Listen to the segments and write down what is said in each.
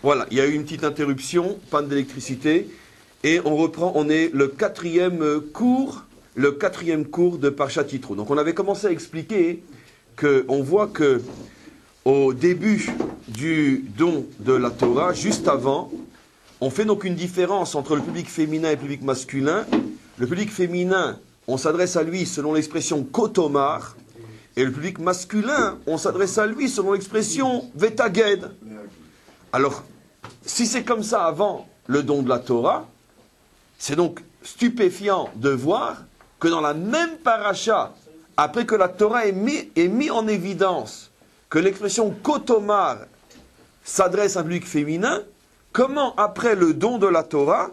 Voilà, il y a eu une petite interruption, panne d'électricité, et on reprend, on est le quatrième cours de Parshat Yitro. Donc on avait commencé à expliquer qu'on voit que au début du don de la Torah, juste avant, on fait donc une différence entre le public féminin et le public masculin. Le public féminin, on s'adresse à lui selon l'expression kotomar, et le public masculin, on s'adresse à lui selon l'expression vetaged. Alors, si c'est comme ça avant le don de la Torah, c'est donc stupéfiant de voir que dans la même paracha, après que la Torah est mis en évidence que l'expression kotomar s'adresse à un public féminin, comment après le don de la Torah,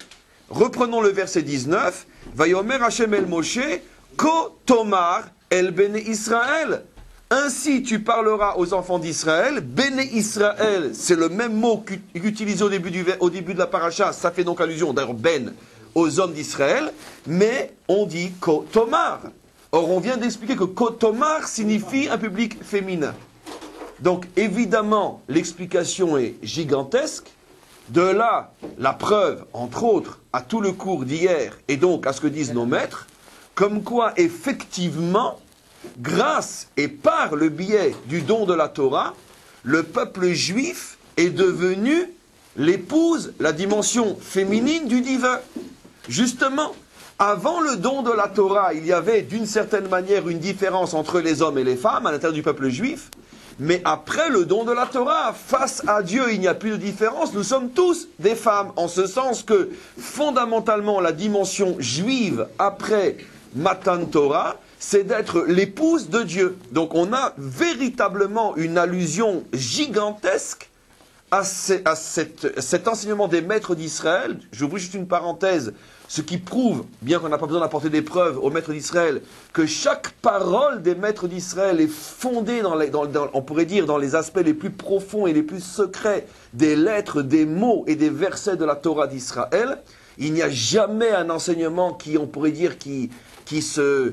reprenons le verset 19, Vayomer Hashem el Moshe, kotomar el bene Israël. Ainsi tu parleras aux enfants d'Israël. Béné Israël, c'est le même mot qu'utilisé au début de la paracha. Ça fait donc allusion, d'ailleurs, ben, aux hommes d'Israël. Mais on dit kotomar. Or, on vient d'expliquer que kotomar signifie un public féminin. Donc, évidemment, l'explication est gigantesque. De là, la preuve, entre autres, à tout le cours d'hier, et donc à ce que disent nos maîtres, comme quoi, effectivement, grâce et par le biais du don de la Torah, le peuple juif est devenu l'épouse, la dimension féminine du divin. Justement, avant le don de la Torah, il y avait d'une certaine manière une différence entre les hommes et les femmes à l'intérieur du peuple juif, mais après le don de la Torah, face à Dieu, il n'y a plus de différence, nous sommes tous des femmes, en ce sens que fondamentalement la dimension juive après Matan Torah, c'est d'être l'épouse de Dieu. Donc on a véritablement une allusion gigantesque à cet enseignement des maîtres d'Israël. J'ouvre juste une parenthèse, ce qui prouve, bien qu'on n'a pas besoin d'apporter des preuves aux maîtres d'Israël, que chaque parole des maîtres d'Israël est fondée, on pourrait dire, dans les aspects les plus profonds et les plus secrets des lettres, des mots et des versets de la Torah d'Israël. Il n'y a jamais un enseignement qui, on pourrait dire, qui se...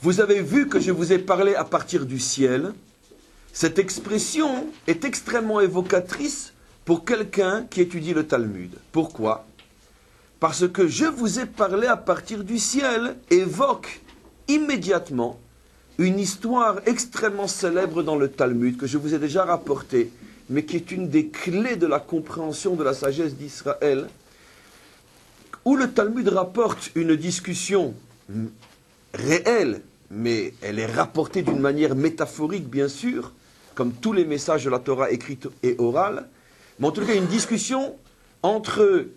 Vous avez vu que je vous ai parlé à partir du ciel. Cette expression est extrêmement évocatrice pour quelqu'un qui étudie le Talmud. Pourquoi ? Parce que je vous ai parlé à partir du ciel évoque immédiatement une histoire extrêmement célèbre dans le Talmud que je vous ai déjà rapportée, mais qui est une des clés de la compréhension de la sagesse d'Israël, où le Talmud rapporte une discussion réelle, mais elle est rapportée d'une manière métaphorique, bien sûr, comme tous les messages de la Torah écrite et orale, mais en tout cas une discussion entre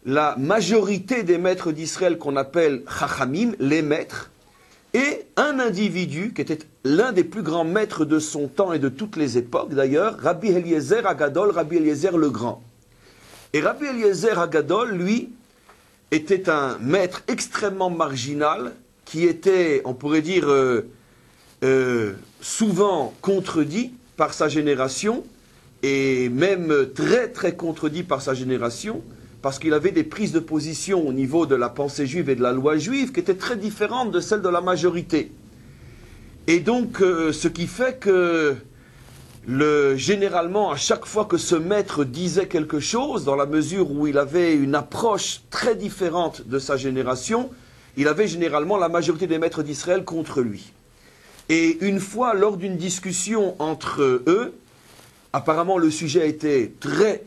la majorité des maîtres d'Israël qu'on appelle Chachamim, les maîtres, et un individu qui était l'un des plus grands maîtres de son temps et de toutes les époques d'ailleurs, Rabbi Eliezer Agadol, Rabbi Eliezer le Grand. Et Rabbi Eliezer Agadol, lui, était un maître extrêmement marginal, qui était, on pourrait dire, souvent contredit par sa génération, et même très très contredit par sa génération, parce qu'il avait des prises de position au niveau de la pensée juive et de la loi juive qui étaient très différentes de celles de la majorité. Et donc, ce qui fait que, généralement, à chaque fois que ce maître disait quelque chose, dans la mesure où il avait une approche très différente de sa génération, il avait généralement la majorité des maîtres d'Israël contre lui. Et une fois, lors d'une discussion entre eux, apparemment, le sujet a été très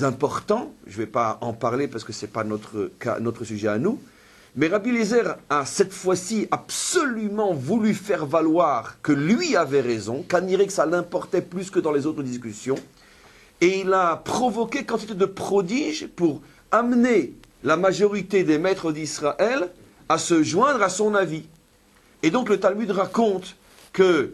important. Je ne vais pas en parler parce que ce n'est pas notre sujet à nous. Mais Rabbi Eliezer a cette fois-ci absolument voulu faire valoir que lui avait raison, qu'à dirait que ça l'importait plus que dans les autres discussions. Et il a provoqué quantité de prodiges pour amener la majorité des maîtres d'Israël à se joindre à son avis. Et donc le Talmud raconte que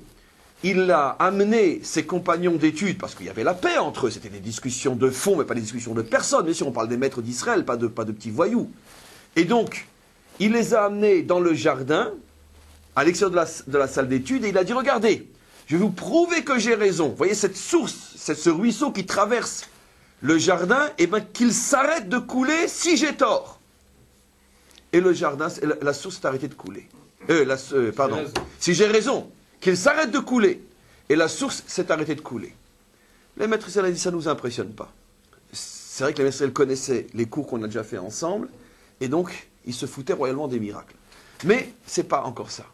il a amené ses compagnons d'études, parce qu'il y avait la paix entre eux, c'était des discussions de fond, mais pas des discussions de personnes. Bien sûr, on parle des maîtres d'Israël, pas de petits voyous. Et donc, il les a amenés dans le jardin, à l'extérieur de la salle d'études, et il a dit, regardez, je vais vous prouver que j'ai raison. Vous voyez cette source, ce ruisseau qui traverse le jardin, et bien qu'il s'arrête de couler si j'ai tort. Et le jardin, la source s'est arrêtée de couler. Si j'ai raison. Qu'il s'arrête de couler. Et la source s'est arrêtée de couler. Les maîtres Israël ont dit, ça ne nous impressionne pas. C'est vrai que les maîtres Israël connaissaient les cours qu'on a déjà fait ensemble, et donc ils se foutaient royalement des miracles. Mais ce n'est pas encore ça.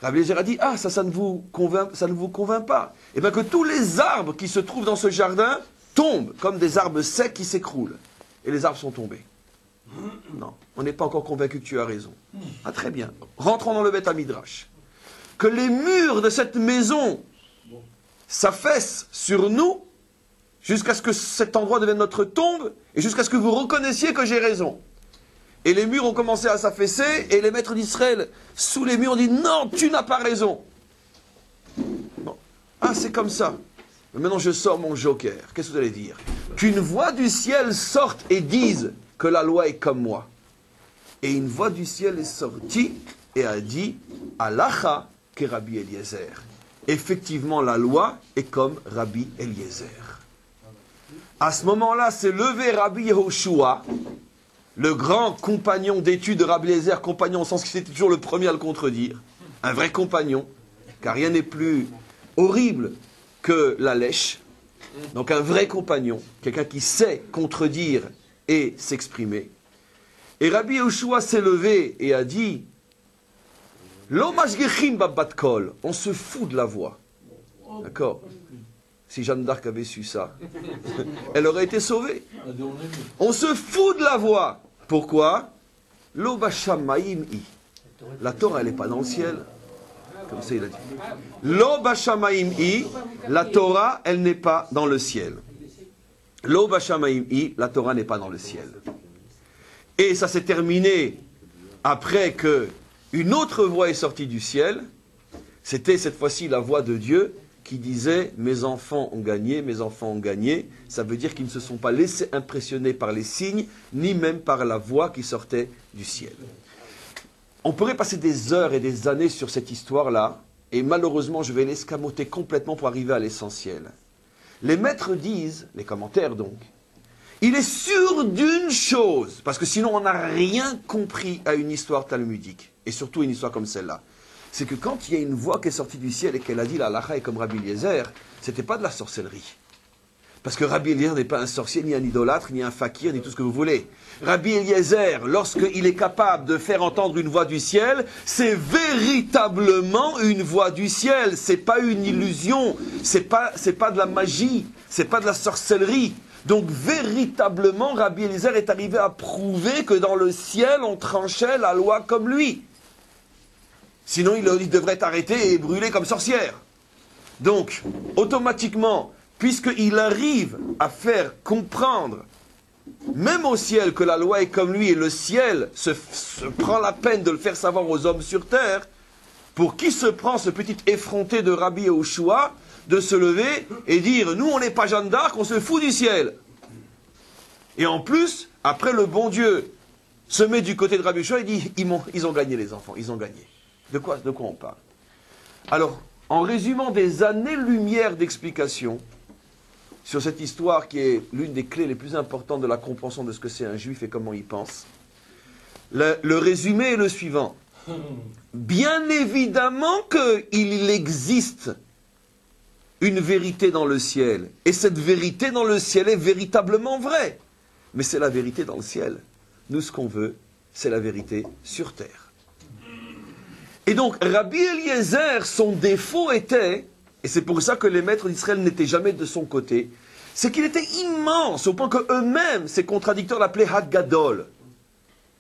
Rabbi Eliezer a dit, ça ne vous convainc pas. Et bien que tous les arbres qui se trouvent dans ce jardin tombent, comme des arbres secs qui s'écroulent. Et les arbres sont tombés. Non, on n'est pas encore convaincu que tu as raison. Ah très bien, rentrons dans le Beth Midrash. Que les murs de cette maison s'affaissent sur nous jusqu'à ce que cet endroit devienne notre tombe et jusqu'à ce que vous reconnaissiez que j'ai raison. Et les murs ont commencé à s'affaisser et les maîtres d'Israël sous les murs ont dit non, tu n'as pas raison. Bon. C'est comme ça. Mais maintenant je sors mon joker. Qu'est-ce que vous allez dire? Qu'une voix du ciel sorte et dise que la loi est comme moi. Et une voix du ciel est sortie et a dit Halacha que Rabbi Eliezer. Effectivement, la loi est comme Rabbi Eliezer. À ce moment-là, s'est levé Rabbi Yehoshua, le grand compagnon d'études de Rabbi Eliezer, compagnon au sens que c'était toujours le premier à le contredire, un vrai compagnon, car rien n'est plus horrible que la lèche. Donc un vrai compagnon, quelqu'un qui sait contredire et s'exprimer. Et Rabbi Yehoshua s'est levé et a dit on se fout de la voix. D'accord? Si Jeanne d'Arc avait su ça, elle aurait été sauvée. On se fout de la voix. Pourquoi? La Torah, elle n'est pas dans le ciel. Comme ça, il a dit. Lo bashamaim i, la Torah, elle n'est pas dans le ciel. Lo bashamaim i, la Torah n'est pas dans le ciel. Et ça s'est terminé après que une autre voix est sortie du ciel. C'était cette fois-ci la voix de Dieu qui disait « Mes enfants ont gagné, mes enfants ont gagné ». Ça veut dire qu'ils ne se sont pas laissés impressionner par les signes, ni même par la voix qui sortait du ciel. On pourrait passer des heures et des années sur cette histoire-là, et malheureusement, je vais l'escamoter complètement pour arriver à l'essentiel. Les maîtres disent, les commentaires donc, il est sûr d'une chose, parce que sinon on n'a rien compris à une histoire talmudique, et surtout une histoire comme celle-là. C'est que quand il y a une voix qui est sortie du ciel et qu'elle a dit la halacha est comme Rabbi Eliezer, c'était pas de la sorcellerie. Parce que Rabbi Eliezer n'est pas un sorcier, ni un idolâtre, ni un fakir, ni tout ce que vous voulez. Rabbi Eliezer, lorsqu'il est capable de faire entendre une voix du ciel, c'est véritablement une voix du ciel. C'est pas une illusion, c'est pas de la magie, c'est pas de la sorcellerie. Donc véritablement, Rabbi Eliezer est arrivé à prouver que dans le ciel, on tranchait la loi comme lui. Sinon, il devrait être arrêté et brûlé comme sorcière. Donc, automatiquement, puisqu'il arrive à faire comprendre, même au ciel, que la loi est comme lui, et le ciel se prend la peine de le faire savoir aux hommes sur terre, pour qui se prend ce petit effronté de Rabbi Yehoshua de se lever et dire « Nous, on n'est pas Jeanne d'Arc, on se fout du ciel ». Et en plus, Après, le bon Dieu se met du côté de Rabbi Yehoshua et dit, ils ont gagné les enfants, ils ont gagné. De quoi on parle? Alors, en résumant des années-lumière d'explication sur cette histoire qui est l'une des clés les plus importantes de la compréhension de ce que c'est un juif et comment il pense, le résumé est le suivant. Bien évidemment qu'il existe une vérité dans le ciel. Et cette vérité dans le ciel est véritablement vraie. Mais c'est la vérité dans le ciel. Nous, ce qu'on veut, c'est la vérité sur terre. Et donc, Rabbi Eliezer, son défaut était, et c'est pour ça que les maîtres d'Israël n'étaient jamais de son côté, c'est qu'il était immense, au point qu'eux-mêmes, ces contradicteurs l'appelaient Haggadol.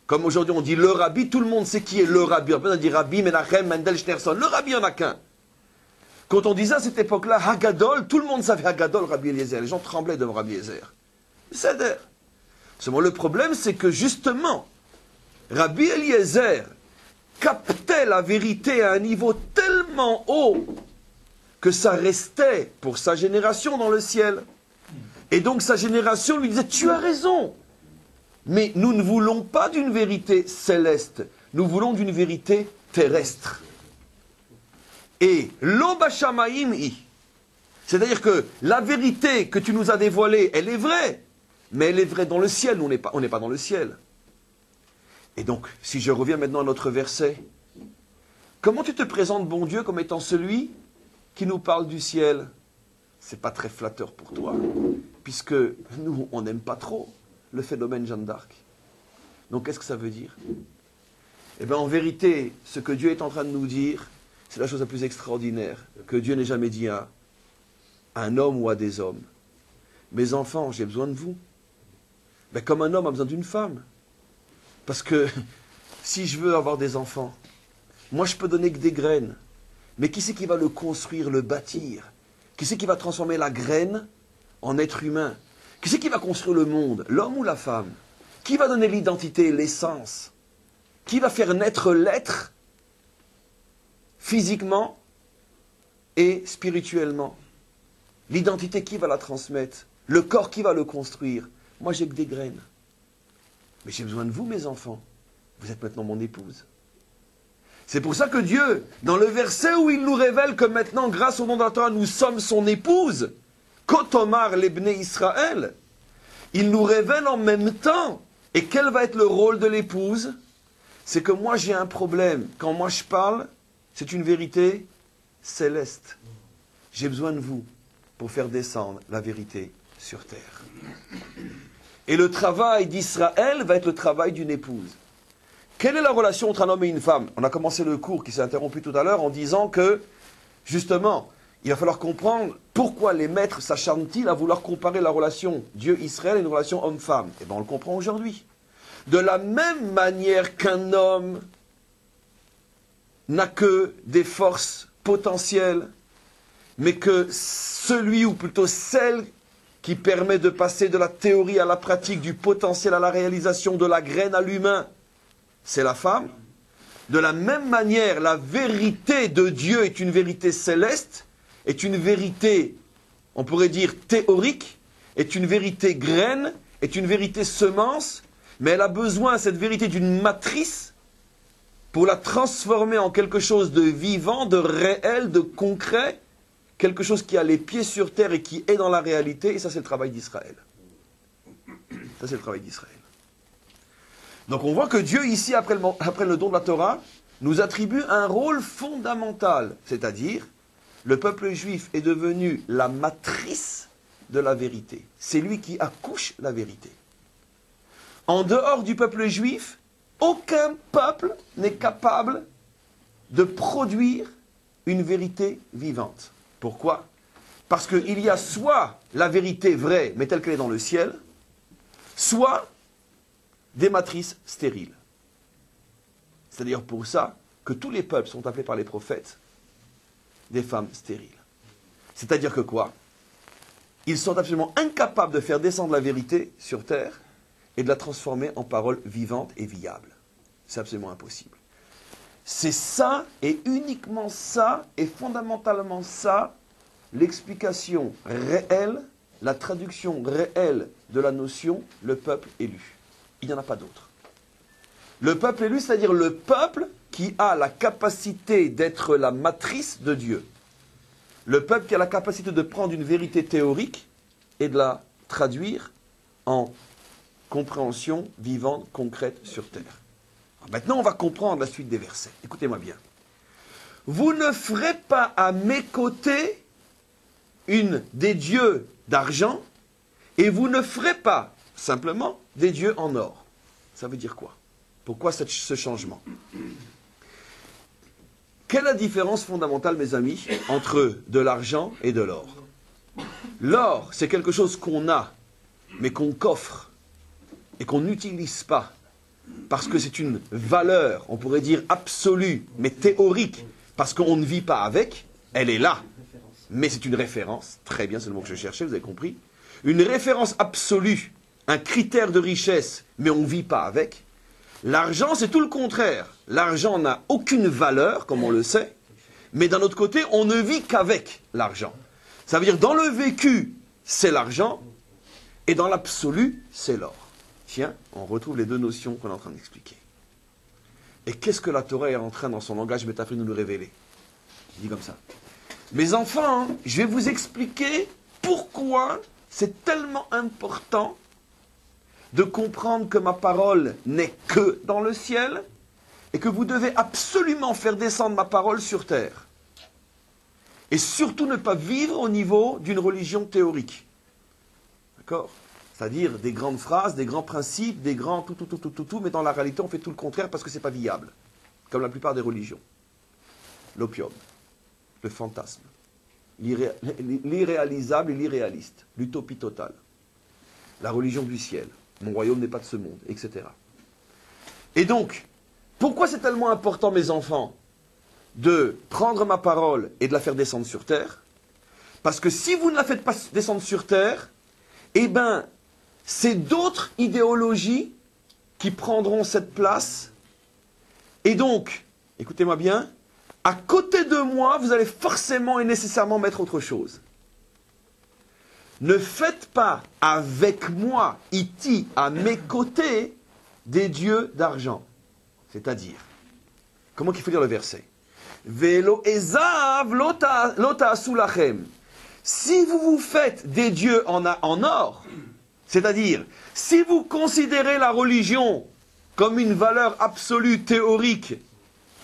Comme aujourd'hui on dit le rabbi, tout le monde sait qui est le rabbi. On dit Rabbi Menachem Mendel Schneerson. Le rabbi, il n'y en a qu'un. Quand on disait à cette époque-là Haggadol, tout le monde savait Haggadol, Rabbi Eliezer. Les gens tremblaient devant Rabbi Eliezer. C'est d'air. Seulement le problème, c'est que justement, Rabbi Eliezer captait la vérité à un niveau tellement haut que ça restait pour sa génération dans le ciel. Et donc sa génération lui disait, tu as raison. Mais nous ne voulons pas d'une vérité céleste, nous voulons d'une vérité terrestre. Et l'obashamaim i, c'est-à-dire que la vérité que tu nous as dévoilée, elle est vraie, mais elle est vraie dans le ciel, nous on n'est pas dans le ciel. Et donc, si je reviens maintenant à notre verset, comment tu te présentes, bon Dieu, comme étant celui qui nous parle du ciel? C'est pas très flatteur pour toi, puisque nous, on n'aime pas trop le phénomène Jeanne d'Arc. Donc qu'est-ce que ça veut dire? Eh bien en vérité, ce que Dieu est en train de nous dire, c'est la chose la plus extraordinaire que Dieu n'ait jamais dit à un homme ou à des hommes. Mes enfants, j'ai besoin de vous. Ben, comme un homme a besoin d'une femme. Parce que si je veux avoir des enfants, moi je peux donner que des graines. Mais qui c'est qui va le construire, le bâtir? Qui c'est qui va transformer la graine en être humain? Qui c'est qui va construire le monde? L'homme ou la femme? Qui va donner l'identité, l'essence? Qui va faire naître l'être physiquement et spirituellement? L'identité, qui va la transmettre? Le corps, qui va le construire? Moi, j'ai que des graines. Mais j'ai besoin de vous, mes enfants. Vous êtes maintenant mon épouse. C'est pour ça que Dieu, dans le verset où il nous révèle que maintenant, grâce au nom de la Torah, nous sommes son épouse, Kotomar l'Ebné Israël, il nous révèle en même temps. Et quel va être le rôle de l'épouse? C'est que moi j'ai un problème. Quand moi je parle, c'est une vérité céleste. J'ai besoin de vous pour faire descendre la vérité sur terre. Et le travail d'Israël va être le travail d'une épouse. Quelle est la relation entre un homme et une femme? On a commencé le cours qui s'est interrompu tout à l'heure en disant que, justement, il va falloir comprendre pourquoi les maîtres s'acharnent-ils à vouloir comparer la relation Dieu-Israël à une relation homme-femme. Eh bien, on le comprend aujourd'hui. De la même manière qu'un homme n'a que des forces potentielles, mais que celui, ou plutôt celle, qui permet de passer de la théorie à la pratique, du potentiel à la réalisation, de la graine à l'humain, c'est la femme. De la même manière, la vérité de Dieu est une vérité céleste, est une vérité, on pourrait dire théorique, est une vérité graine, est une vérité semence, mais elle a besoin, cette vérité, d'une matrice pour la transformer en quelque chose de vivant, de réel, de concret, quelque chose qui a les pieds sur terre et qui est dans la réalité, et ça c'est le travail d'Israël. Ça c'est le travail d'Israël. Donc on voit que Dieu ici, après le don de la Torah, nous attribue un rôle fondamental, c'est-à-dire le peuple juif est devenu la matrice de la vérité. C'est lui qui accouche la vérité. En dehors du peuple juif, aucun peuple n'est capable de produire une vérité vivante. Pourquoi? Parce qu'il y a soit la vérité vraie, mais telle qu'elle est dans le ciel, soit des matrices stériles. C'est-à-dire pour ça que tous les peuples sont appelés par les prophètes des femmes stériles. C'est-à-dire que quoi? Ils sont absolument incapables de faire descendre la vérité sur terre et de la transformer en parole vivante et viable. C'est absolument impossible. C'est ça, et uniquement ça, et fondamentalement ça, l'explication réelle, la traduction réelle de la notion, le peuple élu. il n'y en a pas d'autre. Le peuple élu, c'est-à-dire le peuple qui a la capacité d'être la matrice de Dieu. Le peuple qui a la capacité de prendre une vérité théorique et de la traduire en compréhension vivante, concrète sur terre. Alors maintenant, on va comprendre la suite des versets. Écoutez-moi bien. Vous ne ferez pas à mes côtés des dieux d'argent et vous ne ferez pas simplement des dieux en or. Ça veut dire quoi? Pourquoi ce changement? Quelle est la différence fondamentale, mes amis, entre de l'argent et de l'or? L'or, c'est quelque chose qu'on a, mais qu'on coffre et qu'on n'utilise pas, parce que c'est une valeur, on pourrait dire absolue, mais théorique, parce qu'on ne vit pas avec, elle est là. Mais c'est une référence, très bien, c'est le mot que je cherchais, vous avez compris. Une référence absolue, un critère de richesse, mais on ne vit pas avec. L'argent, c'est tout le contraire. L'argent n'a aucune valeur, comme on le sait, mais d'un autre côté, on ne vit qu'avec l'argent. Ça veut dire, dans le vécu, c'est l'argent, et dans l'absolu, c'est l'or. Tiens, on retrouve les deux notions qu'on est en train d'expliquer. Et qu'est-ce que la Torah est en train, dans son langage métaphorique, de nous révéler? Il dit comme ça. Mes enfants, je vais vous expliquer pourquoi c'est tellement important de comprendre que ma parole n'est que dans le ciel et que vous devez absolument faire descendre ma parole sur terre. Et surtout ne pas vivre au niveau d'une religion théorique. D'accord? C'est-à-dire des grandes phrases, des grands principes, des grands tout, mais dans la réalité on fait tout le contraire parce que ce n'est pas viable. Comme la plupart des religions. L'opium, le fantasme, l'irréalisable et l'irréaliste, l'utopie totale, la religion du ciel. Mon royaume n'est pas de ce monde, etc. Et donc, pourquoi c'est tellement important, mes enfants, de prendre ma parole et de la faire descendre sur terre? Parce que si vous ne la faites pas descendre sur terre, eh bien, c'est d'autres idéologies qui prendront cette place. Et donc, écoutez-moi bien, à côté de moi, vous allez forcément et nécessairement mettre autre chose. Ne faites pas avec moi, iti, à mes côtés, des dieux d'argent. C'est-à-dire, comment qu'il faut lire le verset? Velo ezav lota asulachem. Si vous vous faites des dieux en or, c'est-à-dire, si vous considérez la religion comme une valeur absolue, théorique,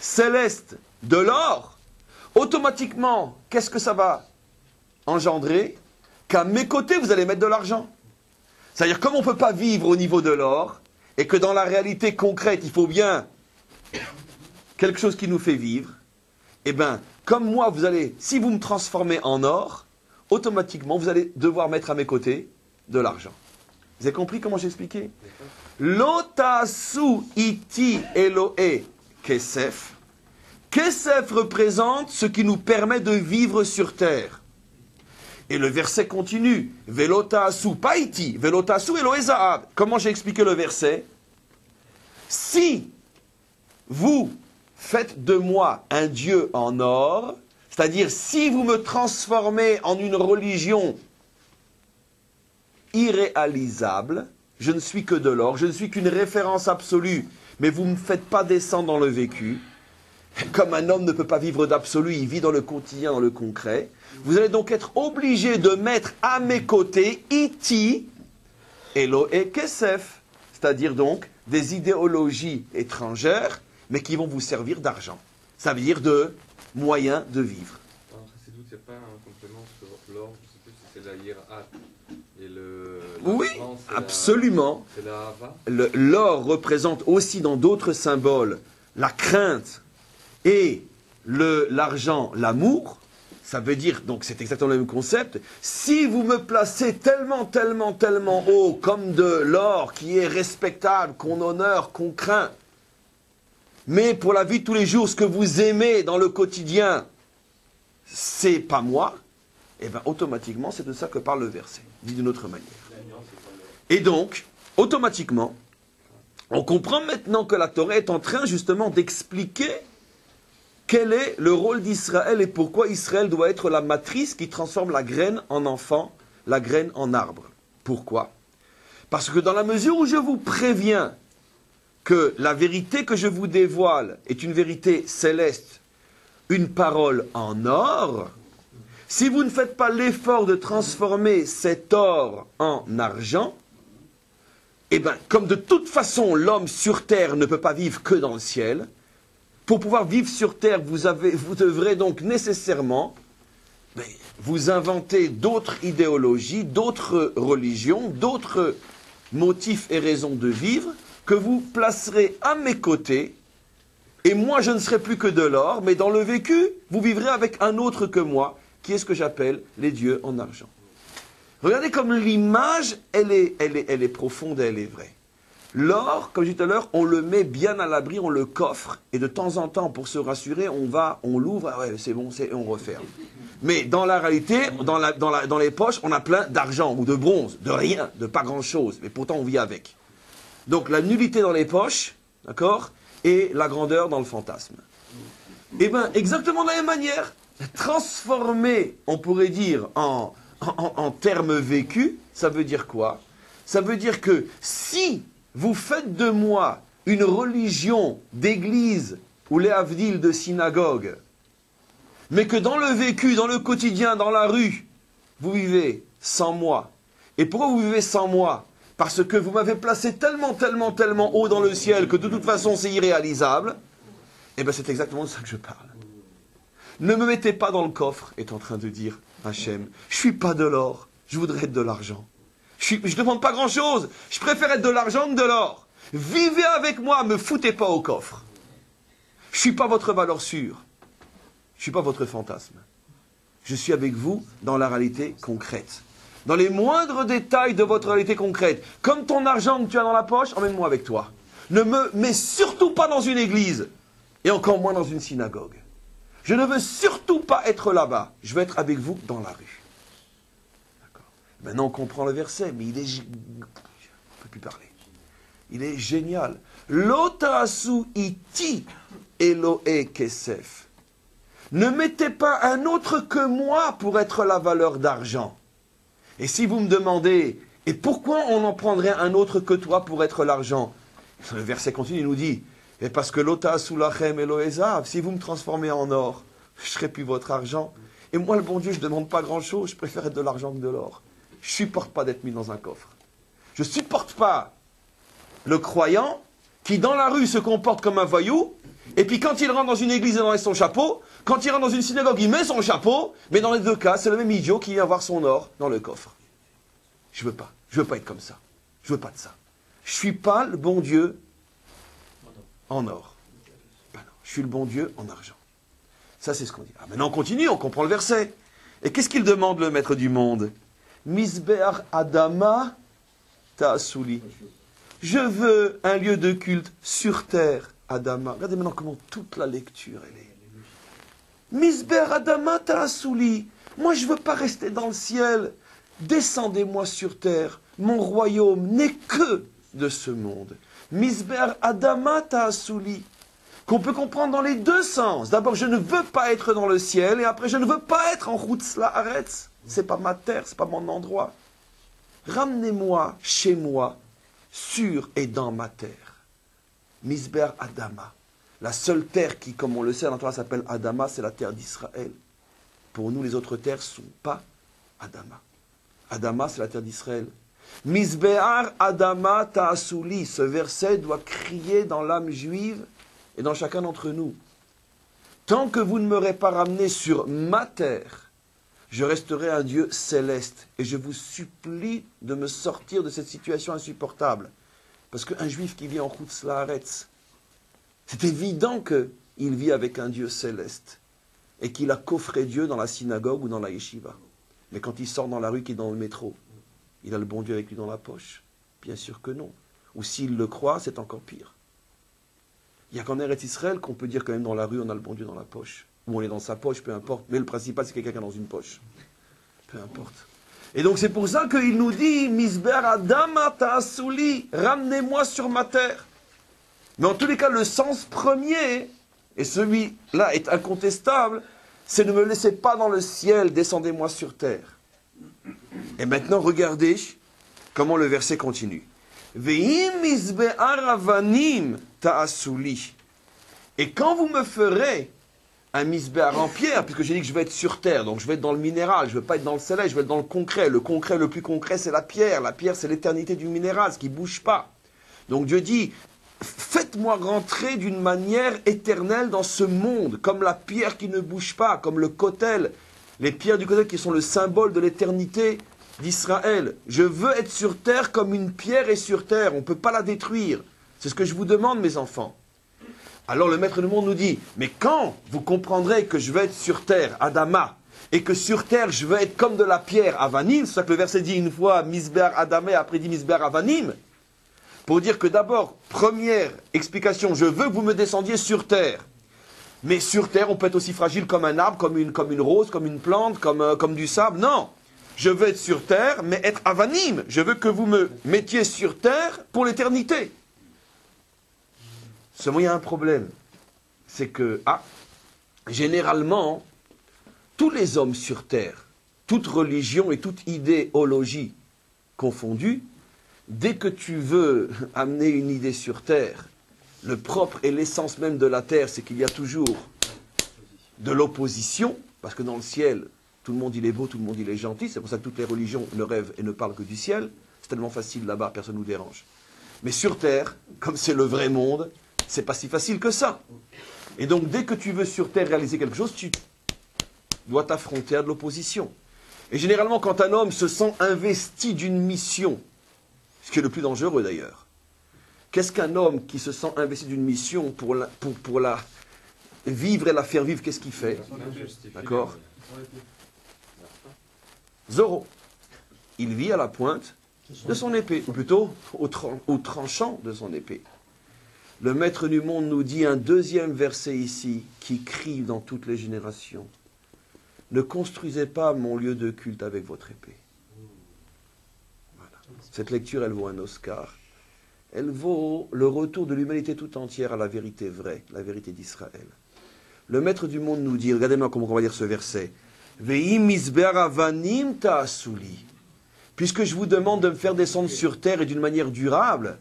céleste, de l'or, automatiquement, qu'est-ce que ça va engendrer? Qu'à mes côtés, vous allez mettre de l'argent. C'est-à-dire, comme on ne peut pas vivre au niveau de l'or, et que dans la réalité concrète, il faut bien quelque chose qui nous fait vivre, eh bien, comme moi, si vous me transformez en or, automatiquement, vous allez devoir mettre à mes côtés de l'argent. Vous avez compris comment j'ai expliqué? Lotasu iti Elohe kesef. Kesef représente ce qui nous permet de vivre sur terre. Et le verset continue. Velotasu paiti, velotasu Elohe zahav. Comment j'ai expliqué le verset? Si vous faites de moi un Dieu en or, c'est-à-dire si vous me transformez en une religion irréalisable, je ne suis que de l'or, je ne suis qu'une référence absolue, mais vous ne me faites pas descendre dans le vécu. Comme un homme ne peut pas vivre d'absolu, il vit dans le quotidien, dans le concret. Vous allez donc être obligé de mettre à mes côtés iti, Elohe kesef, c'est-à-dire donc des idéologies étrangères, mais qui vont vous servir d'argent. Ça veut dire de moyens de vivre. Alors, c'est doute, il n'y a pas un complément sur l'or, je ne sais plus si c'est la hiérarchie et le... Oui, absolument. C'est la hava. L'or représente aussi dans d'autres symboles la crainte et l'argent, l'amour. Ça veut dire, donc c'est exactement le même concept, si vous me placez tellement, tellement, tellement haut, comme de l'or qui est respectable, qu'on honore, qu'on craint, mais pour la vie de tous les jours, ce que vous aimez dans le quotidien, c'est pas moi, et bien automatiquement, c'est de ça que parle le verset, dit d'une autre manière. Et donc, automatiquement, on comprend maintenant que la Torah est en train justement d'expliquer quel est le rôle d'Israël et pourquoi Israël doit être la matrice qui transforme la graine en enfant, la graine en arbre. Pourquoi? Parce que dans la mesure où je vous préviens que la vérité que je vous dévoile est une vérité céleste, une parole en or, si vous ne faites pas l'effort de transformer cet or en argent, eh bien, comme de toute façon l'homme sur terre ne peut pas vivre que dans le ciel, pour pouvoir vivre sur terre, vous devrez donc nécessairement vous inventer d'autres idéologies, d'autres religions, d'autres motifs et raisons de vivre que vous placerez à mes côtés. Et moi, je ne serai plus que de l'or, mais dans le vécu, vous vivrez avec un autre que moi, qui est ce que j'appelle les dieux en argent. Regardez comme l'image, elle est profonde et elle est vraie. L'or, comme je disais tout à l'heure, on le met bien à l'abri, on le coffre, et de temps en temps, pour se rassurer, on l'ouvre, ah ouais, c'est bon, et on referme. Mais dans la réalité, dans les poches, on a plein d'argent ou de bronze, de rien, de pas grand-chose, mais pourtant on vit avec. Donc la nullité dans les poches, d'accord, et la grandeur dans le fantasme. Eh bien, exactement de la même manière, transformer, on pourrait dire, en termes vécus, ça veut dire quoi? Ça veut dire que si vous faites de moi une religion d'église ou les avdil de synagogue, mais que dans le vécu, dans le quotidien, dans la rue, vous vivez sans moi. Et pourquoi vous vivez sans moi? Parce que vous m'avez placé tellement haut dans le ciel que de toute façon c'est irréalisable. Eh bien c'est exactement de ça que je parle. Ne me mettez pas dans le coffre, est en train de dire Hachem. Je ne suis pas de l'or, je voudrais être de l'argent. Je ne demande pas grand-chose, je préfère être de l'argent que de l'or. Vivez avec moi, me foutez pas au coffre. Je ne suis pas votre valeur sûre. Je ne suis pas votre fantasme. Je suis avec vous dans la réalité concrète. Dans les moindres détails de votre réalité concrète. Comme ton argent que tu as dans la poche, emmène-moi avec toi. Ne me mets surtout pas dans une église. Et encore moins dans une synagogue. Je ne veux surtout pas être là-bas. Je veux être avec vous dans la rue. D'accord. Maintenant on comprend le verset, mais il est... Je ne peux plus parler. Il est génial. L'otaasu iti Elohe kesef. Ne mettez pas un autre que moi pour être la valeur d'argent. Et si vous me demandez, et pourquoi on en prendrait un autre que toi pour être l'argent? Le verset continue, il nous dit, et parce que l'otaasu lachem Elohezav, si vous me transformez en or, je ne serai plus votre argent. Et moi, le bon Dieu, je ne demande pas grand-chose, je préfère être de l'argent que de l'or. Je ne supporte pas d'être mis dans un coffre. Je ne supporte pas le croyant qui, dans la rue, se comporte comme un voyou, et puis quand il rentre dans une église, il enlève son chapeau, quand il rentre dans une synagogue, il met son chapeau, mais dans les deux cas, c'est le même idiot qui vient avoir son or dans le coffre. Je veux pas être comme ça. Je veux pas de ça. Je suis pas le bon Dieu en or. Ben non, je suis le bon Dieu en argent. Ça, c'est ce qu'on dit. Ah, maintenant, on continue, on comprend le verset. Et qu'est-ce qu'il demande, le maître du monde? Misbeach Adama Ta'asuli. Je veux un lieu de culte sur terre, Adama. Regardez maintenant comment toute la lecture, elle est. Misbeach Adama Ta'asuli. Moi, je ne veux pas rester dans le ciel. Descendez-moi sur terre. Mon royaume n'est que de ce monde. Misbeach Adama Ta'asuli. Qu'on peut comprendre dans les deux sens. D'abord, je ne veux pas être dans le ciel, et après, je ne veux pas être en Chutz La'aretz. C'est pas ma terre, c'est pas mon endroit. Ramenez-moi chez moi, sur et dans ma terre. Misbeach Adama. La seule terre qui, comme on le sait, dans la Torah s'appelle Adama, c'est la terre d'Israël. Pour nous, les autres terres ne sont pas Adama. Adama, c'est la terre d'Israël. Misbeach Adama Ta'asuli. Ce verset doit crier dans l'âme juive et dans chacun d'entre nous. Tant que vous ne m'aurez pas ramené sur ma terre, je resterai un Dieu céleste. Et je vous supplie de me sortir de cette situation insupportable. Parce qu'un juif qui vit en Chutz La'aretz, c'est évident qu'il vit avec un Dieu céleste. Et qu'il a coffré Dieu dans la synagogue ou dans la yeshiva. Mais quand il sort dans la rue, qu'il est dans le métro, il a le bon Dieu avec lui dans la poche? Bien sûr que non. Ou s'il le croit, c'est encore pire. Il n'y a qu'en Eretz Israël qu'on peut dire quand même dans la rue, on a le bon Dieu dans la poche. Ou on est dans sa poche, peu importe. Mais le principal, c'est qu'il y a quelqu'un dans une poche. Peu importe. Et donc c'est pour ça qu'il nous dit, Misbeach Adama Ta'asuli, ramenez-moi sur ma terre. Mais en tous les cas, le sens premier, et celui-là est incontestable, c'est ne me laissez pas dans le ciel, descendez-moi sur terre. Et maintenant, regardez comment le verset continue. Ve'im mizbe'ar avanim ta'asuli. Et quand vous me ferez un misbéar en pierre, puisque j'ai dit que je vais être sur terre, donc je vais être dans le minéral, je ne vais pas être dans le céleste, je vais être dans le concret. Le concret le plus concret, c'est la pierre. La pierre, c'est l'éternité du minéral, ce qui ne bouge pas. Donc Dieu dit, faites-moi rentrer d'une manière éternelle dans ce monde, comme la pierre qui ne bouge pas, comme le kotel, les pierres du kotel qui sont le symbole de l'éternité d'Israël. Je veux être sur terre comme une pierre est sur terre, on ne peut pas la détruire. C'est ce que je vous demande, mes enfants. Alors le maître du monde nous dit, mais quand vous comprendrez que je vais être sur terre, Adama, et que sur terre je vais être comme de la pierre, Avanim, c'est ça que le verset dit une fois, Misber Adamé, après dit Misber Avanim, pour dire que d'abord, première explication, je veux que vous me descendiez sur terre. Mais sur terre, on peut être aussi fragile comme un arbre, comme une rose, comme une plante, comme du sable. Non, je veux être sur terre, mais être Avanim. Je veux que vous me mettiez sur terre pour l'éternité. Seulement, il y a un problème. C'est que, généralement, tous les hommes sur terre, toute religion et toute idéologie confondue, dès que tu veux amener une idée sur terre, le propre et l'essence même de la terre, c'est qu'il y a toujours de l'opposition, parce que dans le ciel, tout le monde il est beau, tout le monde il est gentil, c'est pour ça que toutes les religions ne rêvent et ne parlent que du ciel. C'est tellement facile là-bas, personne ne nous dérange. Mais sur terre, comme c'est le vrai monde, c'est pas si facile que ça. Et donc, dès que tu veux sur terre réaliser quelque chose, tu dois t'affronter à de l'opposition. Et généralement, quand un homme se sent investi d'une mission, ce qui est le plus dangereux d'ailleurs, qu'est-ce qu'un homme qui se sent investi d'une mission pour la vivre et la faire vivre, qu'est-ce qu'il fait? D'accord? Zorro. Il vit à la pointe de son épée, ou plutôt au tranchant de son épée. Le maître du monde nous dit un deuxième verset ici qui crie dans toutes les générations. Ne construisez pas mon lieu de culte avec votre épée. Voilà. Cette lecture, elle vaut un Oscar. Elle vaut le retour de l'humanité tout entière à la vérité vraie, la vérité d'Israël. Le maître du monde nous dit, regardez-moi comment on va lire ce verset. Ve'im misber avanim ta'asuli. Puisque je vous demande de me faire descendre sur terre et d'une manière durable,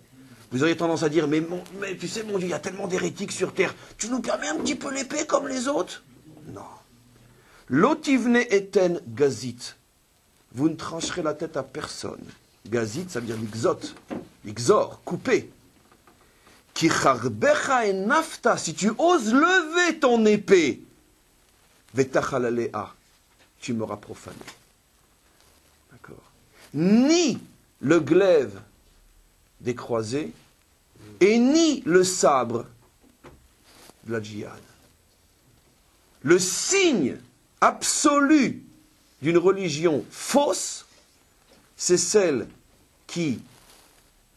vous auriez tendance à dire, mais tu sais, mon Dieu, il y a tellement d'hérétiques sur terre. Tu nous permets un petit peu l'épée comme les autres? Non. Lotivne eten gazit. Vous ne trancherez la tête à personne. Gazit, ça veut dire l'ixor, couper. Ki charbecha et nafta, si tu oses lever ton épée, vetachalalea, tu m'auras profané. D'accord. Ni le glaive des croisés, et ni le sabre de la djihad. Le signe absolu d'une religion fausse, c'est celle qui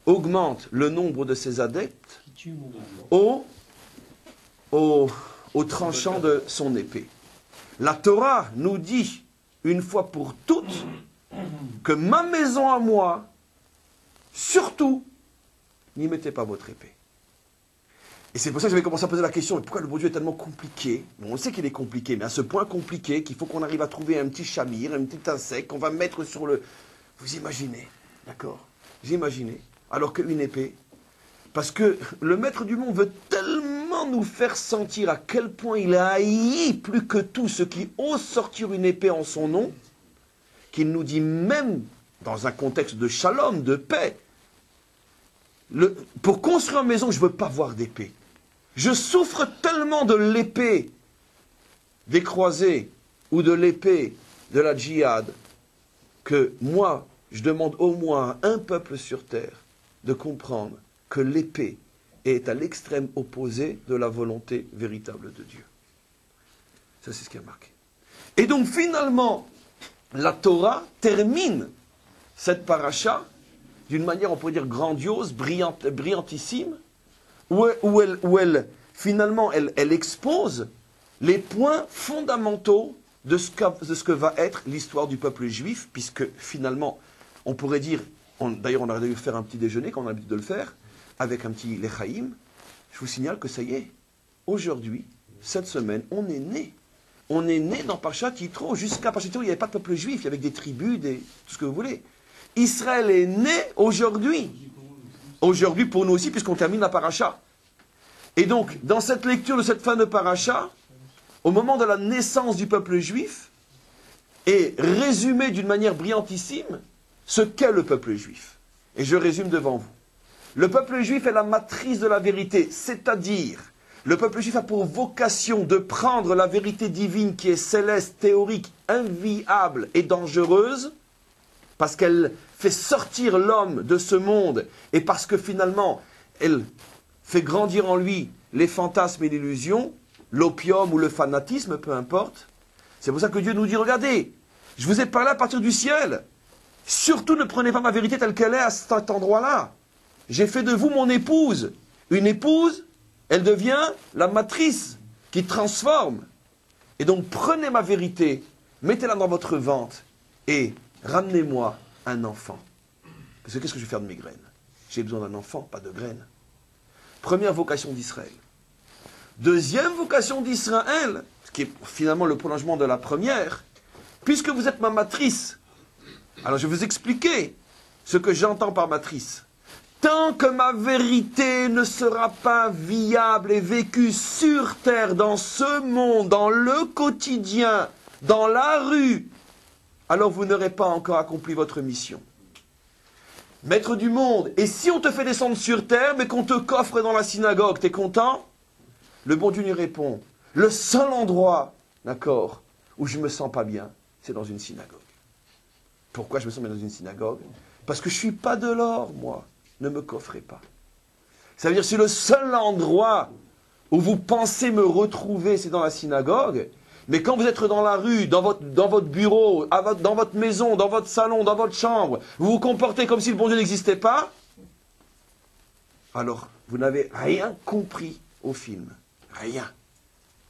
augmente le nombre de ses adeptes au tranchant de son épée. La Torah nous dit, une fois pour toutes, que ma maison à moi, surtout, n'y mettez pas votre épée. Et c'est pour ça que j'avais commencé à poser la question, pourquoi le bon Dieu est tellement compliqué? Bon, on sait qu'il est compliqué, mais à ce point compliqué qu'il faut qu'on arrive à trouver un petit chamir, un petit insecte qu'on va mettre sur le... Vous imaginez, d'accord? Vous imaginez? Alors qu'une épée, parce que le maître du monde veut tellement nous faire sentir à quel point il a haï plus que tout ceux qui osent sortir une épée en son nom, qu'il nous dit même dans un contexte de shalom, de paix, pour construire une maison, je ne veux pas voir d'épée. Je souffre tellement de l'épée des croisés ou de l'épée de la djihad que moi, je demande au moins à un peuple sur terre de comprendre que l'épée est à l'extrême opposé de la volonté véritable de Dieu. Ça, c'est ce qui a marqué. Et donc, finalement, la Torah termine cette paracha d'une manière, on pourrait dire, grandiose, brillantissime, où elle finalement, elle expose les points fondamentaux de ce que va être l'histoire du peuple juif, puisque finalement, on pourrait dire, d'ailleurs on aurait dû faire un petit déjeuner, quand on a l'habitude de le faire, avec un petit lechaïm. Je vous signale que ça y est, aujourd'hui, cette semaine, on est né. On est né dans Parshat Yitro. Jusqu'à Parshat Yitro, il n'y avait pas de peuple juif, il y avait des tribus, tout ce que vous voulez. Israël est né aujourd'hui. Aujourd'hui pour nous aussi, puisqu'on termine la paracha. Et donc, dans cette lecture de cette fin de paracha, au moment de la naissance du peuple juif, est résumé d'une manière brillantissime ce qu'est le peuple juif. Et je résume devant vous. Le peuple juif est la matrice de la vérité, c'est-à-dire, le peuple juif a pour vocation de prendre la vérité divine qui est céleste, théorique, inviable et dangereuse, parce qu'elle fait sortir l'homme de ce monde, et parce que finalement, elle fait grandir en lui les fantasmes et l'illusion, l'opium ou le fanatisme, peu importe. C'est pour ça que Dieu nous dit, regardez, je vous ai parlé à partir du ciel. Surtout ne prenez pas ma vérité telle qu'elle est à cet endroit-là. J'ai fait de vous mon épouse. Une épouse, elle devient la matrice qui transforme. Et donc prenez ma vérité, mettez-la dans votre ventre et ramenez-moi un enfant. Parce que qu'est-ce que je vais faire de mes graines? J'ai besoin d'un enfant, pas de graines. Première vocation d'Israël. Deuxième vocation d'Israël, ce qui est finalement le prolongement de la première, puisque vous êtes ma matrice, alors je vais vous expliquer ce que j'entends par matrice. Tant que ma vérité ne sera pas viable et vécue sur terre, dans ce monde, dans le quotidien, dans la rue, alors vous n'aurez pas encore accompli votre mission. Maître du monde, et si on te fait descendre sur terre, mais qu'on te coffre dans la synagogue, t'es content? Le bon Dieu lui répond, le seul endroit, d'accord, où je me sens pas bien, c'est dans une synagogue. Pourquoi je me sens bien dans une synagogue? Parce que je suis pas de l'or, moi. Ne me coffrez pas. Ça veut dire que c'est le seul endroit où vous pensez me retrouver, c'est dans la synagogue. Mais quand vous êtes dans la rue, dans votre bureau, dans votre maison, dans votre salon, dans votre chambre, vous vous comportez comme si le bon Dieu n'existait pas, alors vous n'avez rien compris au film. Rien.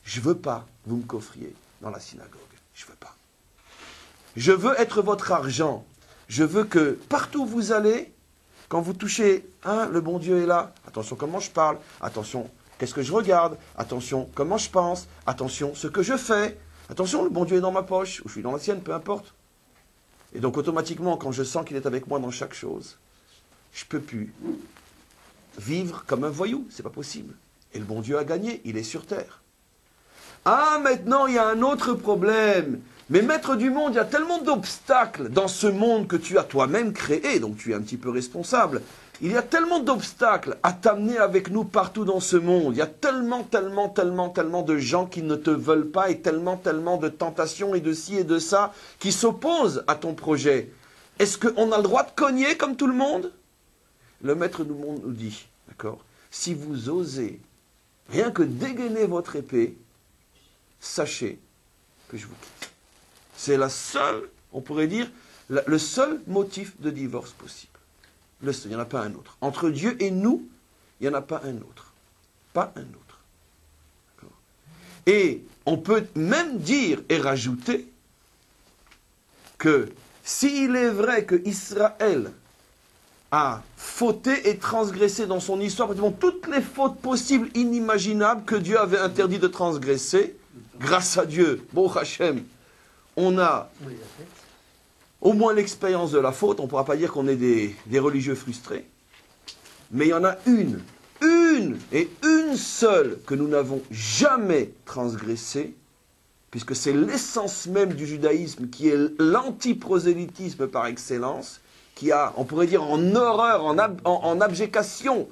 Je veux pas que vous me coffriez dans la synagogue. Je veux pas. Je veux être votre argent. Je veux que partout où vous allez, quand vous touchez, hein, le bon Dieu est là. Attention comment je parle. Attention, qu'est-ce que je regarde. Attention, comment je pense. Attention, ce que je fais. Attention, le bon Dieu est dans ma poche. Ou je suis dans la sienne, peu importe. Et donc automatiquement, quand je sens qu'il est avec moi dans chaque chose, je ne peux plus vivre comme un voyou. C'est pas possible. Et le bon Dieu a gagné. Il est sur terre. Ah, maintenant, il y a un autre problème. Mais maître du monde, il y a tellement d'obstacles dans ce monde que tu as toi-même créé, donc tu es un petit peu responsable. Il y a tellement d'obstacles à t'amener avec nous partout dans ce monde. Il y a tellement de gens qui ne te veulent pas et tellement de tentations et de ci et de ça qui s'opposent à ton projet. Est-ce qu'on a le droit de cogner comme tout le monde? Le maître du monde nous dit, d'accord, si vous osez rien que dégainer votre épée, sachez que je vous quitte. C'est la seule, on pourrait dire, le seul motif de divorce possible. Le seul, il n'y en a pas un autre. Entre Dieu et nous, il n'y en a pas un autre. Pas un autre. D'accord. Et on peut même dire et rajouter que s'il est vrai que Israël a fauté et transgressé dans son histoire, toutes les fautes possibles, inimaginables que Dieu avait interdit de transgresser, grâce à Dieu, bon Hachem, on a au moins l'expérience de la faute. On ne pourra pas dire qu'on est des religieux frustrés. Mais il y en a une et une seule que nous n'avons jamais transgressée, puisque c'est l'essence même du judaïsme qui est l'antiprosélytisme par excellence, qui a, on pourrait dire, en horreur, en abjection,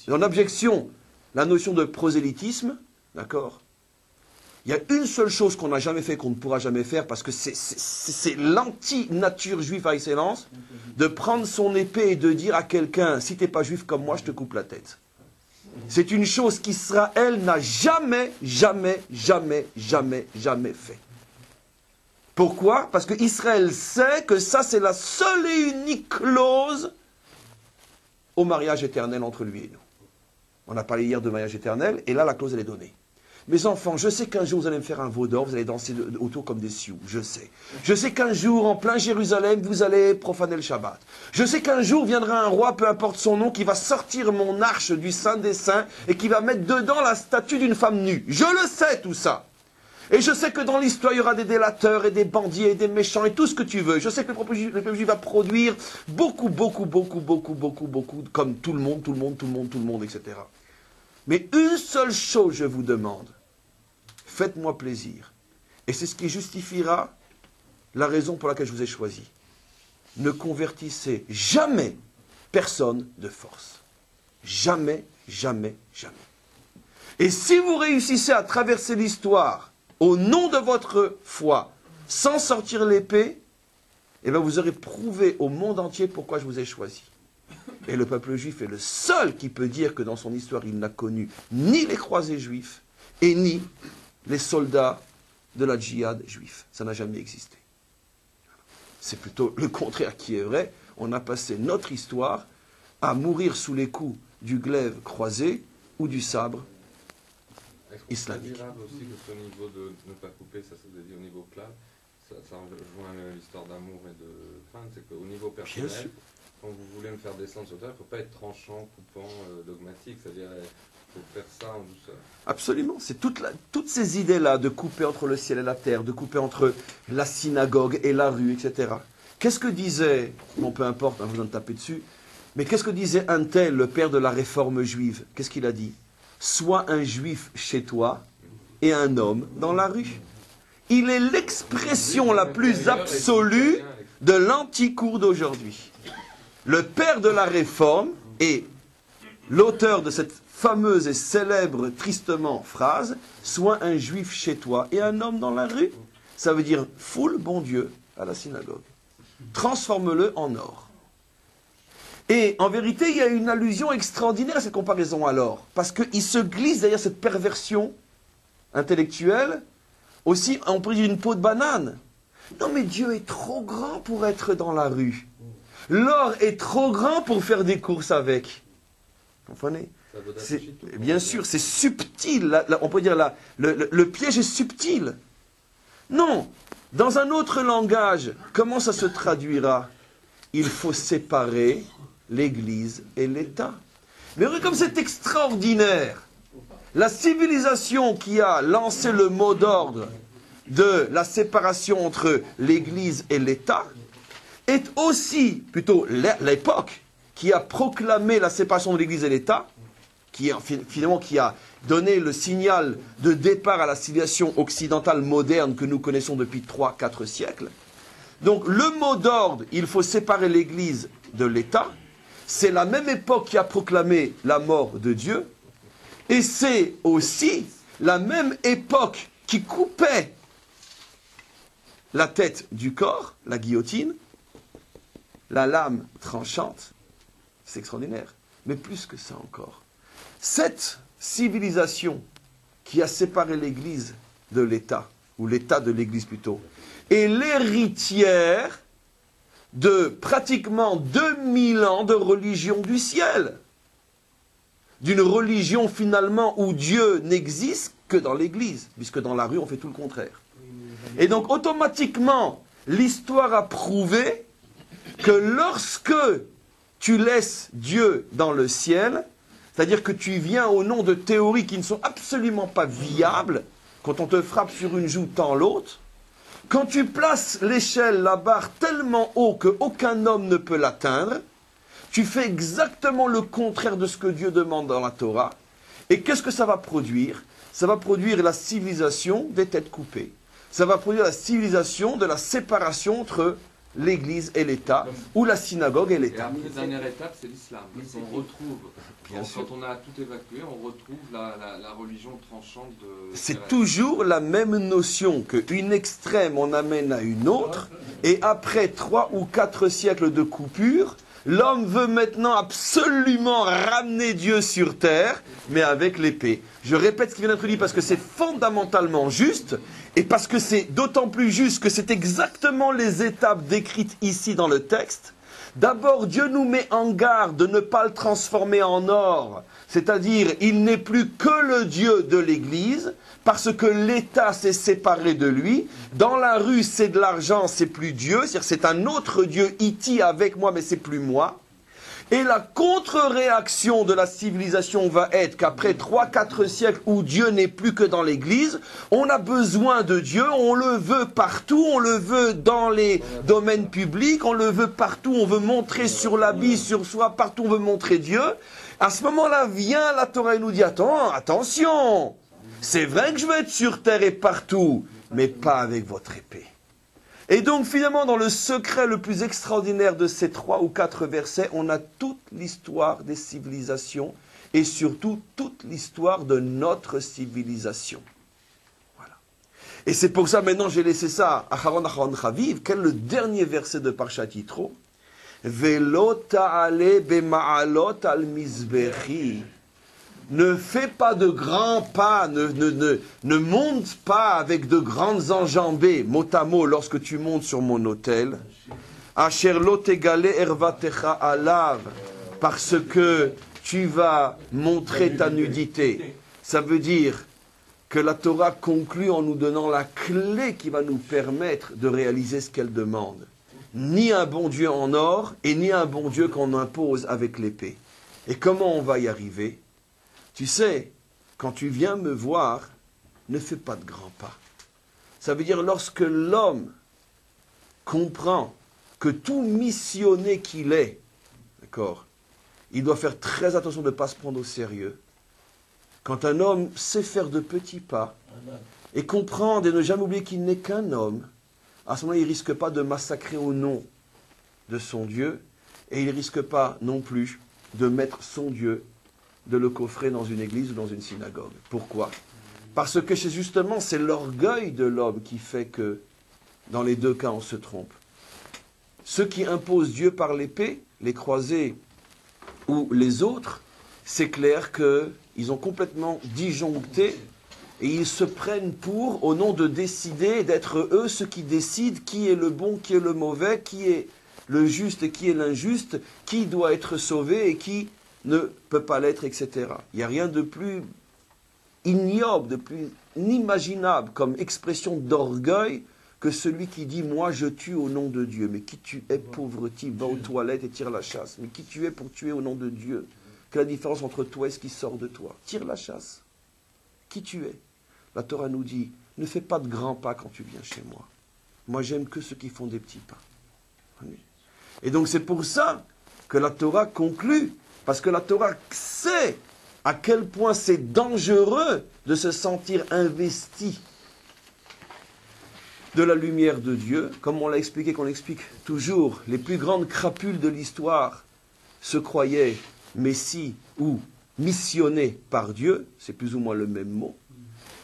en objection, la notion de prosélytisme, d'accord? Il y a une seule chose qu'on n'a jamais fait, qu'on ne pourra jamais faire, parce que c'est l'anti-nature juive par excellence, de prendre son épée et de dire à quelqu'un, si tu n'es pas juif comme moi, je te coupe la tête. C'est une chose qu'Israël n'a jamais fait. Pourquoi? Parce que Israël sait que ça, c'est la seule et unique clause au mariage éternel entre lui et nous. On a parlé hier de mariage éternel, et là, la clause, elle est donnée. Mes enfants, je sais qu'un jour vous allez me faire un veau d'or, vous allez danser autour comme des sioux, je sais. Je sais qu'un jour, en plein Jérusalem, vous allez profaner le Shabbat. Je sais qu'un jour viendra un roi, peu importe son nom, qui va sortir mon arche du Saint des Saints et qui va mettre dedans la statue d'une femme nue. Je le sais tout ça. Et je sais que dans l'histoire, il y aura des délateurs et des bandits et des méchants et tout ce que tu veux. Je sais que le peuple juif va produire beaucoup, comme tout le monde, etc. Mais une seule chose, je vous demande, faites-moi plaisir. Et c'est ce qui justifiera la raison pour laquelle je vous ai choisi. Ne convertissez jamais personne de force. Jamais, jamais, jamais. Et si vous réussissez à traverser l'histoire au nom de votre foi, sans sortir l'épée, eh bien vous aurez prouvé au monde entier pourquoi je vous ai choisi. Et le peuple juif est le seul qui peut dire que dans son histoire, il n'a connu ni les croisés juifs et ni les soldats de la djihad juif. Ça n'a jamais existé. C'est plutôt le contraire qui est vrai. On a passé notre histoire à mourir sous les coups du glaive croisé ou du sabre islamique. Est-ce qu'on aussi que ce niveau de ne pas couper, ça se dit au niveau clan, ça rejoint l'histoire d'amour et de crainte, c'est qu'au niveau personnel, quand vous voulez me faire descendre sur terre, il ne faut pas être tranchant, coupant, dogmatique, c'est-à-dire il faut faire ça en douceur. Absolument, c'est toutes ces idées-là de couper entre le ciel et la terre, de couper entre la synagogue et la rue, etc. Qu'est-ce que disait, bon peu importe, on vous en taper dessus, mais qu'est-ce que disait un tel, le père de la réforme juive? Qu'est-ce qu'il a dit? Sois un juif chez toi et un homme dans la rue. Il est l'expression la plus absolue de l'anticours d'aujourd'hui. Le père de la réforme est l'auteur de cette fameuse et célèbre tristement phrase « Sois un juif chez toi et un homme dans la rue ». Ça veut dire « foule bon Dieu à la synagogue ». Transforme-le en or. Et en vérité, il y a une allusion extraordinaire à cette comparaison alors, parce qu'il se glisse derrière cette perversion intellectuelle, aussi, on pourrait dire une peau de banane. Non mais Dieu est trop grand pour être dans la rue. L'or est trop grand pour faire des courses avec. Vous comprenez? Bien sûr, c'est subtil. On peut dire le piège est subtil. Non, dans un autre langage, comment ça se traduira? Il faut séparer l'Église et l'État. Mais regardez comme c'est extraordinaire. La civilisation qui a lancé le mot d'ordre de la séparation entre l'Église et l'État est aussi, plutôt l'époque, qui a proclamé la séparation de l'Église et l'État, qui a donné le signal de départ à la civilisation occidentale moderne que nous connaissons depuis 3-4 siècles. Donc le mot d'ordre, il faut séparer l'Église de l'État, c'est la même époque qui a proclamé la mort de Dieu, et c'est aussi la même époque qui coupait la tête du corps, la guillotine, la lame tranchante. C'est extraordinaire. Mais plus que ça encore. Cette civilisation qui a séparé l'Église de l'État, ou l'État de l'Église plutôt, est l'héritière de pratiquement 2000 ans de religion du ciel. D'une religion finalement où Dieu n'existe que dans l'Église, puisque dans la rue on fait tout le contraire. Et donc automatiquement, l'histoire a prouvé que lorsque tu laisses Dieu dans le ciel, c'est-à-dire que tu viens au nom de théories qui ne sont absolument pas viables, quand on te frappe sur une joue, tend l'autre, quand tu places l'échelle, la barre tellement haut qu'aucun homme ne peut l'atteindre, tu fais exactement le contraire de ce que Dieu demande dans la Torah. Et qu'est-ce que ça va produire? Ça va produire la civilisation des têtes coupées. Ça va produire la civilisation de la séparation entre l'Église et l'État, ou la synagogue et l'État. Et après, dernière étape, c'est l'islam. On retrouve, quand on a tout évacué, on retrouve la religion tranchante de... C'est toujours la même notion qu'une extrême on amène à une autre, et après 3 ou 4 siècles de coupure, l'homme veut maintenant absolument ramener Dieu sur terre, mais avec l'épée. Je répète ce qui vient d'être dit parce que c'est fondamentalement juste, et parce que c'est d'autant plus juste que c'est exactement les étapes décrites ici dans le texte. D'abord, Dieu nous met en garde de ne pas le transformer en or, c'est-à-dire il n'est plus que le Dieu de l'Église, parce que l'État s'est séparé de lui. Dans la rue, c'est de l'argent, c'est plus Dieu, c'est-à-dire c'est un autre Dieu, Iti avec moi, mais c'est plus moi. Et la contre-réaction de la civilisation va être qu'après 3-4 siècles où Dieu n'est plus que dans l'Église, on a besoin de Dieu, on le veut partout, on le veut dans les domaines publics, on le veut partout, on veut montrer sur l'habit, sur soi, partout on veut montrer Dieu. À ce moment-là vient la Torah et nous dit, attention, c'est vrai que je veux être sur terre et partout, mais pas avec votre épée. Et donc finalement, dans le secret le plus extraordinaire de ces 3 ou 4 versets, on a toute l'histoire des civilisations et surtout toute l'histoire de notre civilisation. Voilà. Et c'est pour ça, maintenant j'ai laissé ça à Acharon Chaviv, quel est le dernier verset de Parshat Yitro? Velo ta'ale bema'alot al mizbechi. Ne fais pas de grands pas, ne monte pas avec de grandes enjambées, mot à mot, lorsque tu montes sur mon autel. Asher lo tegale ervatecha alav, parce que tu vas montrer ta nudité. Ça veut dire que la Torah conclut en nous donnant la clé qui va nous permettre de réaliser ce qu'elle demande. Ni un bon Dieu en or, et ni un bon Dieu qu'on impose avec l'épée. Et comment on va y arriver ? Tu sais, quand tu viens me voir, ne fais pas de grands pas. Ça veut dire lorsque l'homme comprend que tout missionné qu'il est, d'accord, il doit faire très attention de ne pas se prendre au sérieux. Quand un homme sait faire de petits pas et comprendre et ne jamais oublier qu'il n'est qu'un homme, à ce moment-là, il ne risque pas de massacrer au nom de son Dieu et il ne risque pas non plus de mettre son Dieu, de le coffrer dans une église ou dans une synagogue. Pourquoi ? Parce que justement, c'est l'orgueil de l'homme qui fait que, dans les 2 cas, on se trompe. Ceux qui imposent Dieu par l'épée, les croisés ou les autres, c'est clair qu'ils ont complètement disjoncté et ils se prennent pour, au nom de décider, d'être eux ceux qui décident qui est le bon, qui est le mauvais, qui est le juste et qui est l'injuste, qui doit être sauvé et qui ne peut pas l'être, etc. Il n'y a rien de plus ignoble, de plus inimaginable comme expression d'orgueil que celui qui dit « moi je tue au nom de Dieu ». Mais qui tu es, pauvreté, va aux toilettes et tire la chasse. Mais qui tu es pour tuer au nom de Dieu? Quelle est la différence entre toi et ce qui sort de toi? Tire la chasse. Qui tu es? La Torah nous dit « ne fais pas de grands pas quand tu viens chez moi. Moi j'aime que ceux qui font des petits pas. » Et donc c'est pour ça que la Torah conclut. Parce que la Torah sait à quel point c'est dangereux de se sentir investi de la lumière de Dieu. Comme on l'a expliqué, qu'on explique toujours, les plus grandes crapules de l'histoire se croyaient messie ou missionnés par Dieu, c'est plus ou moins le même mot.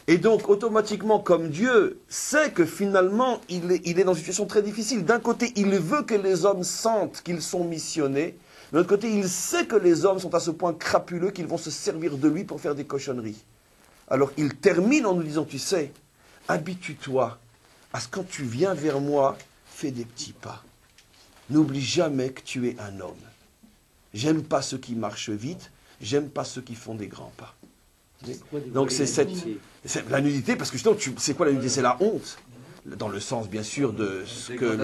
Et donc, automatiquement, comme Dieu sait que finalement, il est dans une situation très difficile. D'un côté, il veut que les hommes sentent qu'ils sont missionnés. De l'autre côté, il sait que les hommes sont à ce point crapuleux qu'ils vont se servir de lui pour faire des cochonneries. Alors il termine en nous disant, tu sais, habitue-toi à ce que quand tu viens vers moi, fais des petits pas. N'oublie jamais que tu es un homme. J'aime pas ceux qui marchent vite, j'aime pas ceux qui font des grands pas. Donc c'est la nudité, parce que justement, c'est quoi la nudité? C'est la honte. Dans le sens, bien sûr, de ce que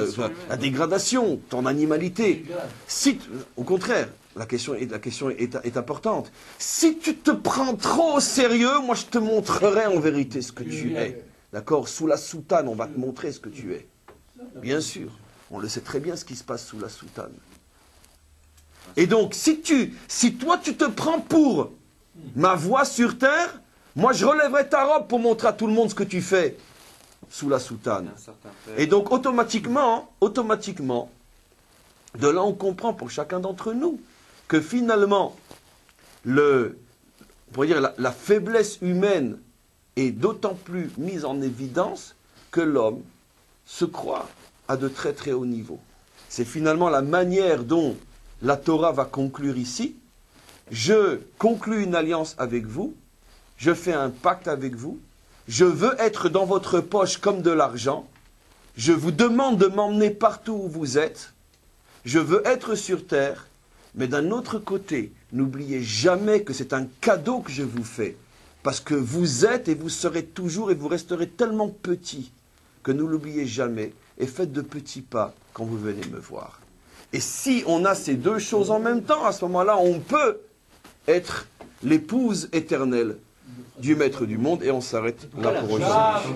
la dégradation, ton animalité. Si, au contraire, la question est importante. Si tu te prends trop au sérieux, moi je te montrerai en vérité ce que tu es. D'accord? Sous la soutane, on va te montrer ce que tu es. Bien sûr, on le sait très bien ce qui se passe sous la soutane. Et donc, si toi tu te prends pour ma voix sur terre, moi je relèverai ta robe pour montrer à tout le monde ce que tu fais sous la soutane. Et donc automatiquement, de là on comprend pour chacun d'entre nous que finalement, la faiblesse humaine est d'autant plus mise en évidence que l'homme se croit à de très très hauts niveaux. C'est finalement la manière dont la Torah va conclure ici. Je conclus une alliance avec vous, je fais un pacte avec vous, je veux être dans votre poche comme de l'argent, je vous demande de m'emmener partout où vous êtes, je veux être sur terre, mais d'un autre côté, n'oubliez jamais que c'est un cadeau que je vous fais, parce que vous êtes et vous serez toujours et vous resterez tellement petits que ne l'oubliez jamais et faites de petits pas quand vous venez me voir. Et si on a ces deux choses en même temps, à ce moment-là, on peut être l'épouse éternelle du maître du monde, et on s'arrête là pour aujourd'hui.